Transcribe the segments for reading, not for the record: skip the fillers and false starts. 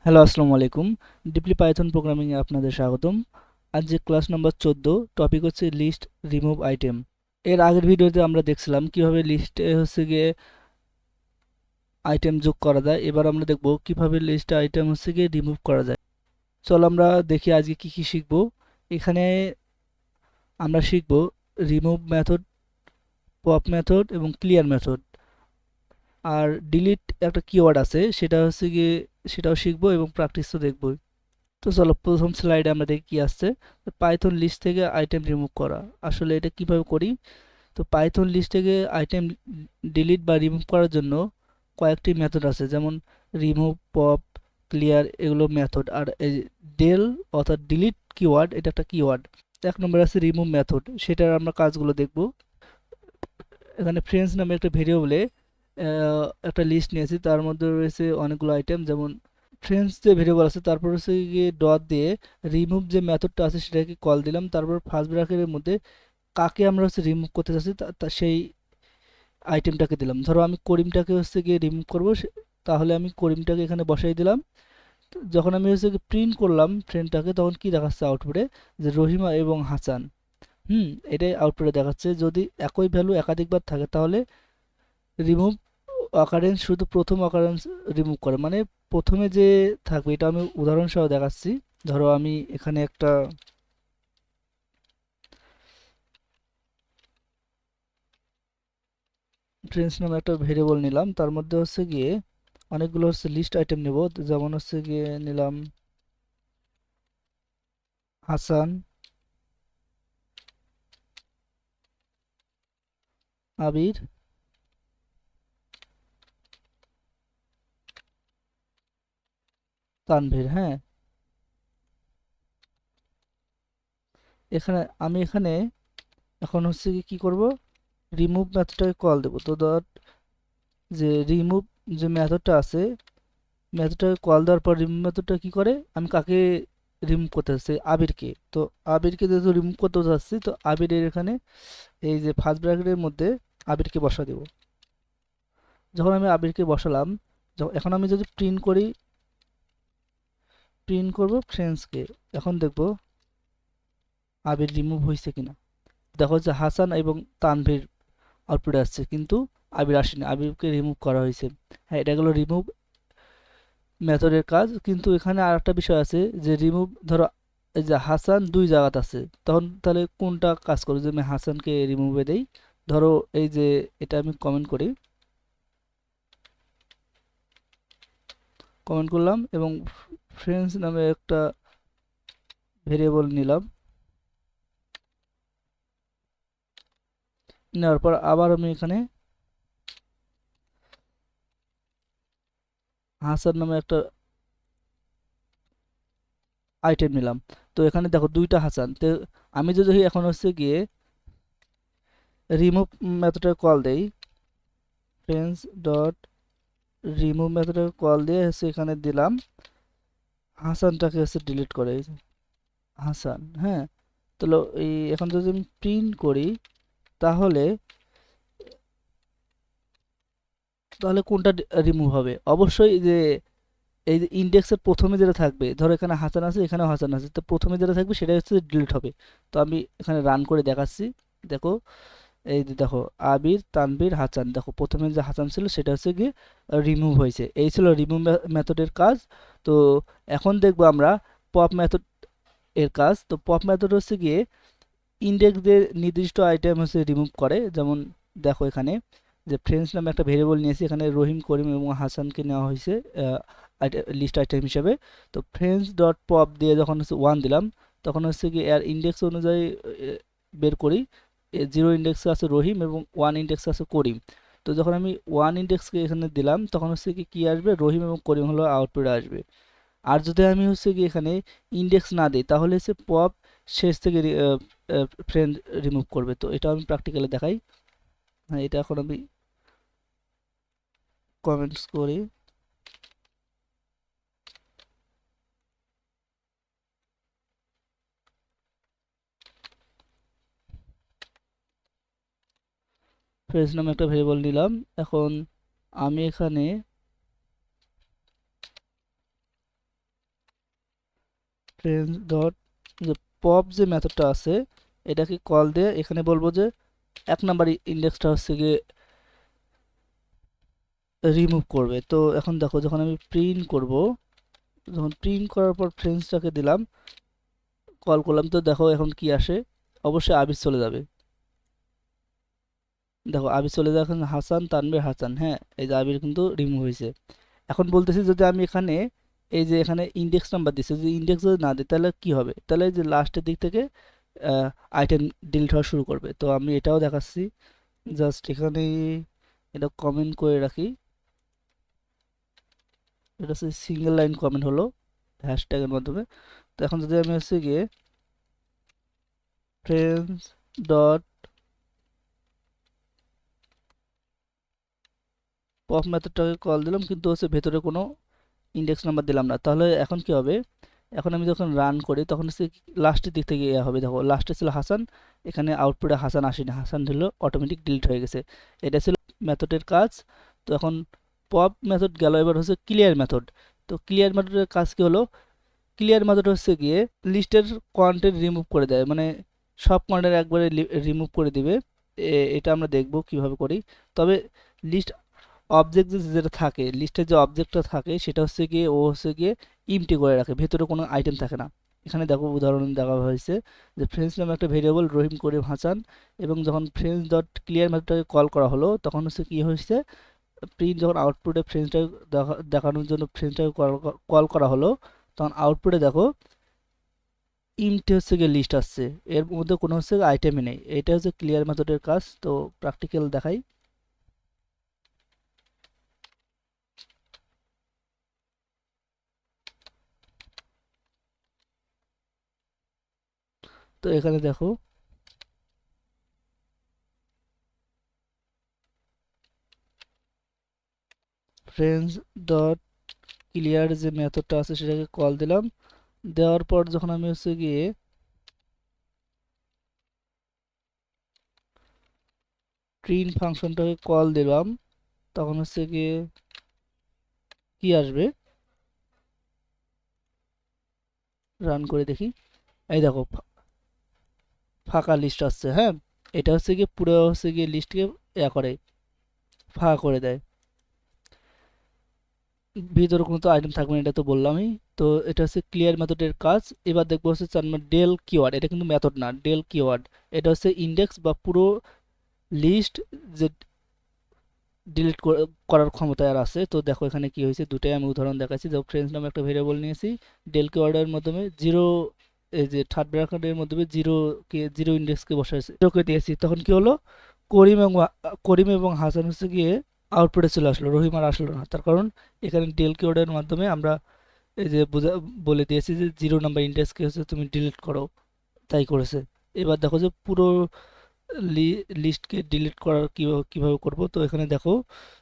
Hello, আসসালামু আলাইকুম। Deeply Python প্রোগ্রামিংয়ে আপনাদের স্বাগতম। আজ যে ক্লাস নাম্বার 14, টপিক হচ্ছে লিস্ট রিমুভ আইটেম। এর আগের ভিডিওতে আমরা দেখছিলাম কিভাবে লিস্টে হচ্ছে গিয়ে আইটেম যোগ করা যায়। এবার আমরা দেখব কিভাবে লিস্ট আইটেম হচ্ছে গিয়ে রিমুভ করা যায়। চলো আমরা দেখি আজকে কি কি শিখব। এখানে আমরা শিখব রিমুভ মেথড, পপ মেথড এবং ক্লিয়ার মেথড। আর ডিলিট একটা কিওয়ার্ড আছে, সেটা হচ্ছে গিয়ে সেটাও শিখবো এবং প্র্যাকটিসও দেখব। তো চলো প্রথম স্লাইডে আমরা দেখি কি আসছে। পাইথন লিস্ট থেকে আইটেম রিমুভ করা। আসলে এটা কিভাবে করি? তো পাইথন লিস্ট থেকে আইটেম ডিলিট বা রিমুভ করার জন্য কয়েকটি মেথড আছে, যেমন রিমুভ, পপ, ক্লিয়ার, এগুলো মেথড। আর এই ডেল অর্থাৎ ডিলিট কিওয়ার্ড, এটা একটা কিওয়ার্ড। এক নম্বর আছে রিমুভ মেথড, সেটার আমরা কাজগুলো দেখব। এখানে ফ্রেন্ডস নামে একটা ভেরিয়েবলে একটা লিস্ট নিয়েছি, তার মধ্যে রয়েছে অনেকগুলো আইটেম। যেমন ফ্রেন্ডস যে ভেরিয়েবল আছে, তারপর হচ্ছে গিয়ে ডট দিয়ে রিমুভ যে মেথডটা আছে সেটাকে কল দিলাম। তারপর ফার্স্ট ব্র্যাকেটের মধ্যে কাকে আমরা হচ্ছে রিমুভ করতে চাচ্ছি সেই আইটেমটাকে দিলাম। ধরো আমি করিমটাকে হচ্ছে গিয়ে রিমুভ করবো, তাহলে আমি করিমটাকে এখানে বসাই দিলাম। যখন আমি হচ্ছে গিয়ে প্রিন্ট করলাম ফ্রেন্ডটাকে, তখন কি দেখাচ্ছে আউটপুটে? যে রহিমা এবং হাসান। এটাই আউটপুটে দেখাচ্ছে। যদি একই ভ্যালু একাধিকবার থাকে তাহলে রিমুভ অকারেন্স শুধু প্রথম অকারেন্স রিমুভ করে, মানে প্রথমে যে থাকবে। এটা আমি উদাহরণ সহ দেখাচ্ছি। ধরো আমি এখানে একটা ফ্রেন্ডস নামে একটা ভেরিয়েবল নিলাম, তার মধ্যে হচ্ছে গিয়ে অনেকগুলো হচ্ছে লিস্ট আইটেম নেব। যেমন হচ্ছে গিয়ে নিলাম হাসান, আবির, তানভীর। হ্যাঁ, এখানে এখন হচ্ছে কি কি করব, রিমুভ মেথডটাকে কল দেবো। তো যে রিমুভ যে মেথডটা আছে, মেথডটাকে কল দেওয়ার পর রিমুভ মেথডটা কি করে, আমি কাকে রিমুভ করতে চাচ্ছি? আবিরকে। তো আবিরকে যেহেতু রিমুভ করতে চাচ্ছি, তো আবিরের এখানে এই যে ফার্স্ট ব্র্যাকেটের মধ্যে আবিরকে বসা দেব। যখন আমি আবিরকে বসালাম, এখন আমি যদি প্রিন্ট করি, প্রিন্ট করব ফ্রেন্ডসকে, এখন দেখব আবির রিমুভ হয়েছে কিনা। দেখো যে হাসান এবং তানভীর আউটপুটে আসছে, কিন্তু আবির আসেনি, আবিরকে রিমুভ করা হয়েছে। হ্যাঁ, এটা গেলো রিমুভ মেথডের কাজ। কিন্তু এখানে আর একটা বিষয় আছে, যে রিমুভ, ধরো এই যে হাসান দুই জায়গাতে আছে, তখন তাহলে কোনটা কাজ করবে? যে আমি হাসানকে রিমুভে দেই। ধরো এই যে এটা আমি কমেন্ট করি, কমেন্ট করলাম এবং ফ্রেন্ডস নামে একটা ভেরিয়েবল নিলাম। নেওয়ার পর আবার আমি এখানে হাসান নামে একটা আইটেম নিলাম। তো এখানে দেখো দুইটা হাসান। তো আমি যদি এখন হচ্ছে গিয়ে রিমুভ মেথডে কল দেই, ফ্রেন্ডস ডট রিমুভ মেথডে কল দিয়ে হচ্ছে এখানে দিলাম হাসানটাকে হচ্ছে ডিলিট করে, এই যে হাসান। হ্যাঁ, তাহলে এই এখন যদি আমি প্রিন্ট করি, তাহলে তাহলে কোনটা রিমুভ হবে? অবশ্যই যে এই যে ইন্ডেক্সের প্রথমে যেটা থাকবে, ধরো এখানে হাসান আছে, এখানেও হাসান আছে, তো প্রথমে যেটা থাকবে সেটা হচ্ছে ডিলিট হবে। তো আমি এখানে রান করে দেখাচ্ছি। দেখো এই যে দেখো আবির, তানভীর, হাসান, দেখো প্রথমে যে হাসান ছিল সেটা হচ্ছে গিয়ে রিমুভ হয়েছে। এই ছিল রিমুভ মেথডের কাজ। তো এখন দেখবো আমরা পপ মেথড এর কাজ। তো পপ মেথড হচ্ছে গিয়ে ইন্ডেক্স দিয়ে নির্দিষ্ট আইটেম হচ্ছে রিমুভ করে। যেমন দেখো এখানে যে ফ্রেন্ডস নামে একটা ভেরিয়েবল নিয়েছি, এখানে রহিম, করিম এবং হাসানকে নেওয়া হয়েছে লিস্ট আইটেম হিসাবে। তো ফ্রেন্ডস ডট পপ দিয়ে যখন হচ্ছে ওয়ান দিলাম, তখন হচ্ছে কি এর ইন্ডেক্স অনুযায়ী বের করি। জিরো ইন্ডেক্সে আছে রহিম এবং ওয়ান ইন্ডেক্সে আছে করিম। তো যখন আমি ওয়ান ইন্ডেক্সকে এখানে দিলাম, তখন হচ্ছে কি কি আসবে, রহিম এবং করিম হলো আউটপুট আসবে। আর যদি আমি হচ্ছে কি এখানে ইন্ডেক্স না দিই, তাহলে হচ্ছে পপ শেষ থেকে ফ্রেন্ড রিমুভ করবে। তো এটা আমি প্র্যাকটিক্যালি দেখাই। হ্যাঁ, এটা এখন আমি কমেন্টস করি। ফ্রেন্ডস নামে একটা ভেরিয়েবল নিলাম। এখন আমি এখানে ফ্রেন্ডস ডট যে পপ যে মেথডটা আছে এটাকে কল দিয়ে এখানে বলবো যে 1 নাম্বার ইন্ডেক্সটা হচ্ছে গিয়ে রিমুভ করবে। তো এখন দেখো যখন আমি প্রিন্ট করব, যখন প্রিন্ট করার পর ফ্রেন্ডসটাকে দিলাম, কল করলাম, তো দেখো এখন কি আসে, অবশ্যই আবির চলে যাবে। দেখো আবির চলে যায়, এখন হাসান তানভীর হাসান, হ্যাঁ এই যে আবির কিন্তু রিমুভ হয়েছে। এখন বলতেছি যদি আমি এখানে এই যে এখানে ইন্ডেক্স নাম্বার দিচ্ছি, যদি ইন্ডেক্স যদি না দিই তাহলে কি হবে, তাহলে এই যে লাস্টের দিক থেকে আইটেম ডিলিট হওয়া শুরু করবে। তো আমি এটাও দেখাচ্ছি, জাস্ট এখানে এটা কমেন্ট করে রাখি, এটা হচ্ছে সিঙ্গেল লাইন কমেন্ট হলো হ্যাশট্যাগের মাধ্যমে। তো এখন যদি আমি হচ্ছে গিয়ে ফ্রেন্ডস ডট পপ মেথডটাকে কল দিলাম, কিন্তু হচ্ছে ভেতরে কোনো ইন্ডেক্স নাম্বার দিলাম না, তাহলে এখন কি হবে, এখন আমি যখন রান করি তখন হচ্ছে লাস্টের দিক থেকে ইয়ে হবে, দেখো লাস্টে ছিল হাসান, এখানে আউটপুটে হাসান আসেনি, হাসান হলো অটোমেটিক ডিলিট হয়ে গেছে। এটা ছিল মেথডের কাজ। তো এখন পপ মেথড গেল, এবার হচ্ছে ক্লিয়ার মেথড। তো ক্লিয়ার মেথডের কাজ কি হলো, ক্লিয়ার মেথড হচ্ছে গিয়ে লিস্টের কন্টেন্ট রিমুভ করে দেয়, মানে সব কন্টেন্ট একবারে রিমুভ করে দিবে। এটা আমরা দেখব কিভাবে করি। তবে লিস্ট অবজেক্ট যেটা থাকে, লিস্টে যে অবজেক্টটা থাকে সেটা হচ্ছে গিয়ে ও হচ্ছে গিয়ে ইমটি করে রাখে, ভেতরে কোনো আইটেম থাকে না। এখানে দেখো উদাহরণ দেওয়া হয়েছে যে ফ্রেন্ডস নামে একটা ভেরিয়েবল রহিম করিম হাসান, এবং যখন ফ্রেন্ডস ডট ক্লিয়ার মেথডটাকে কল করা হলো তখন হচ্ছে কি হয়েছে, প্রিন্ট যখন আউটপুটে ফ্রেন্ডসটাকে দেখানোর জন্য ফ্রেন্ডসটাকে কল করা হলো, তখন আউটপুটে দেখো ইমটি হচ্ছে গিয়ে লিস্ট আসছে, এর মধ্যে কোনো হচ্ছে আইটেমই নেই। এটা হচ্ছে ক্লিয়ার মেথডের কাজ। তো প্র্যাকটিক্যাল দেখাই। তো এখানে দেখো ফ্রেন্ডস ডট ক্লিয়ার যে মেথডটা আছে সেটাকে কল দিলাম, দেওয়ার পর যখন আমি হচ্ছে গিয়ে প্রিন্ট ফাংশনটাকে কল দিলাম তখন হচ্ছে গিয়ে কি আসবে, রান করে দেখি। এই দেখো ফাঁকা লিস্ট আসছে, হ্যাঁ এটা হচ্ছে গিয়ে পুরো হচ্ছে গিয়ে লিস্টকে ইয়া করে ফাঁকা করে দেয়, ভিতরে কোনো তো আইটেম থাকবে না, এটা তো বললামই। তো এটা হচ্ছে ক্লিয়ার মেথডের কাজ। এবার দেখবো হচ্ছে 4 নম্বর ডেল কিওয়ার্ড, এটা কিন্তু মেথড না, ডেল কিওয়ার্ড। এটা হচ্ছে ইন্ডেক্স বা পুরো লিস্ট যে ডিলিট করার ক্ষমতা আর আছে। তো দেখো এখানে কি হয়েছে, দুটাই আমি উদাহরণ দেখাচ্ছি। দেখো ফ্রেন্ডস নামে একটা ভেরিয়েবল নিয়েছি, ডেল কিওয়ার্ডের মাধ্যমে জিরো, এই যে থার্ড ব্র্যাকেটের মাধ্যমে জিরো ইন্ডেক্সকে বসাইছি, জিরোকে দিয়েছি, তখন কি হলো, করিম এবং করিম এবং হাসান হচ্ছে গিয়ে আউটপুটে চলে আসলো, রহিম আর আসলো না। তার কারণ এখানে ডেল কিওয়ার্ডের মাধ্যমে আমরা এই যে বলে দিয়েছি যে 0 নাম্বার ইন্ডেক্সকে হচ্ছে তুমি ডিলিট করো, তাই করেছে। এবার দেখো যে পুরো লিস্টকে ডিলিট করার কিভাবে করব। তো এখানে দেখো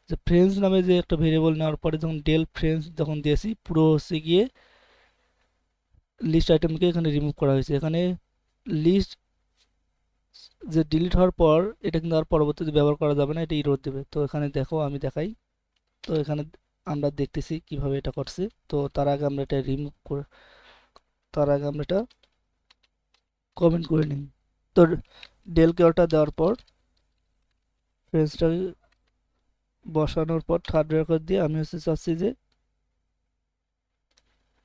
যে ফ্রেন্ডস নামে যে একটা ভেরিয়েবল নেওয়ার পরে যখন ডেল ফ্রেন্ডস যখন দিয়েছি, পুরো হচ্ছে গিয়ে লিস্ট আইটেমকে এখানে রিমুভ করা হয়েছে। এখানে লিস্ট যে ডিলিট হওয়ার পর এটা কিন্তু আর পরবর্তীতে ব্যবহার করা যাবে না, এটা ইরর দেবে। তো এখানে দেখো আমি দেখাই। তো এখানে আমরা দেখতেছি কিভাবে এটা করছে। তো তার আগে আমরা এটা রিমুভ করে, তার আগে আমরা এটা কমেন্ট করে নিই। তো ডেল কেয়ারটা দেওয়ার পর ফ্রেন্ডসটা বসানোর পর থার্ড রেকর্ড দিয়ে আমি হচ্ছে চাচ্ছি যে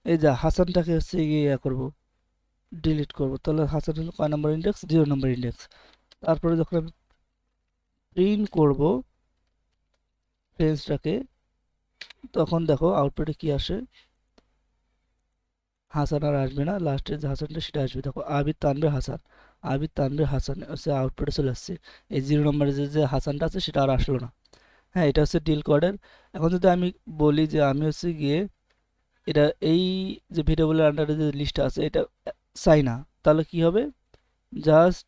এই যে হাসানটাকে হচ্ছে ইয়ে করবো, ডিলিট করব। তাহলে হাসান হলো কয় নাম্বার ইন্ডেক্স, 0 নাম্বার ইন্ডেক্স। তারপরে যখন আমি প্রিন্ট করব ফ্রেন্ডসটাকে, তখন দেখো আউটপুটে কি আসে, হাসান আর আসবে না, লাস্টের যে হাসানটা সেটা আসবে। দেখো আবির তানভীর হাসান, আবির তানভীর হাসান হচ্ছে আউটপুটে চলে আসছে। এই 0 নম্বরে যে হাসানটা আছে সেটা আর আসলো না। হ্যাঁ এটা হচ্ছে ডিল কোডের। এখন যদি আমি বলি যে আমি হচ্ছে গিয়ে এটা এই যে ভেরিয়েবলের আন্ডারে যে লিস্টটা আছে এটা চাই না, তাহলে কি হবে, জাস্ট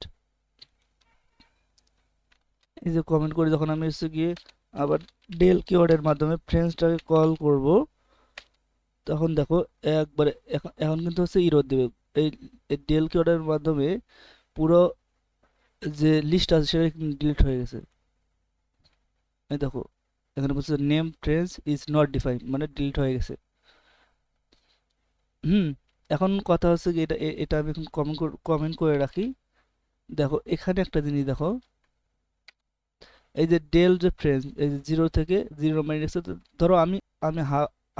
এই যে কমেন্ট করে যখন আমি হচ্ছে গিয়ে আবার ডেল কিওয়ার্ডের মাধ্যমে ফ্রেন্ডসটাকে কল করব, তখন দেখো একবারে এখন এখন কিন্তু হচ্ছে ইরর দেবে। এই ডেল কিওয়ার্ডের মাধ্যমে পুরো যে লিস্ট আছে সেটা ডিলিট হয়ে গেছে। এই দেখো এখানে বলছে name friends is not defined, মানে ডিলিট হয়ে গেছে। হুম, এখন কথা হচ্ছে কি এটা আমি এখন কমেন্ট করে রাখি। দেখো এখানে একটা জিনিস দেখো, এই যে ডেল যে ফ্রেন্ড, এই যে 0 থেকে 0 মাইনাস, ধরো আমি আমি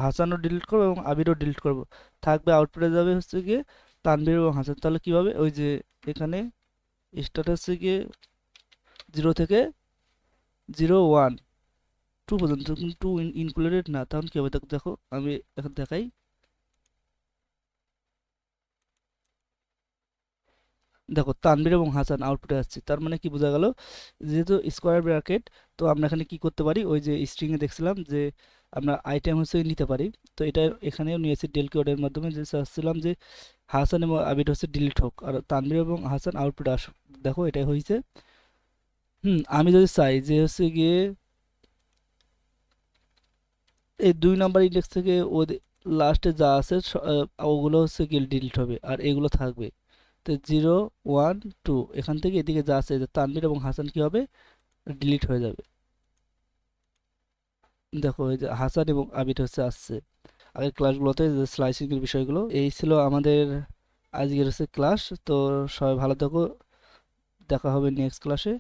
হাসানও ডিলিট করবো এবং আবিরও ডিলিট করব, থাকবে আউটপুটে যাবে হচ্ছে গিয়ে তানভীর এবং হাসান। তাহলে কি হবে, ওই যে এখানে স্টার্ট হচ্ছে গিয়ে 0 থেকে 0 1 2 পর্যন্ত, কিন্তু 2 ইনক্লুডেড না। তখন কি হবে দেখো, দেখো আমি এখন দেখাই। দেখো তানভীর এবং হাসান আউটপুটে আসছে, তার মানে কি বোঝা গেল, যেহেতু স্কোয়ার ব্র্যাকেট, তো আমরা এখানে কি করতে পারি, ওই যে স্ট্রিংয়ে দেখছিলাম যে আমরা আইটেম হচ্ছে নিতে পারি, তো এটা এখানেও নিয়েছি ডেল কিওয়ার্ডের মাধ্যমে, যে চাচ্ছিলাম যে হাসান এবং আবির হচ্ছে ডিলিট হোক আর তানভীর এবং হাসান আউটপুটে আসুক। দেখো এটাই হয়েছে। আমি যদি চাই যে হচ্ছে গিয়ে এই 2 নাম্বার ইন্ডেক্স থেকে ও লাস্টে যা আছে ওগুলো হচ্ছে গিয়ে ডিলিট হবে আর এগুলো থাকবে। তো 0 1 2 এখান থেকে এদিকে যা আছে, যে তানভীর এবং হাসান কি হবে, ডিলিট হয়ে যাবে। দেখো এই যে হাসান এবং আবির হচ্ছে আসছে। আগের ক্লাসগুলোতে যে স্লাইসিং এর বিষয়গুলো, এই ছিল আমাদের আজকের হচ্ছে ক্লাস। তো সবাই ভালো থাকো, দেখা হবে নেক্সট ক্লাসে।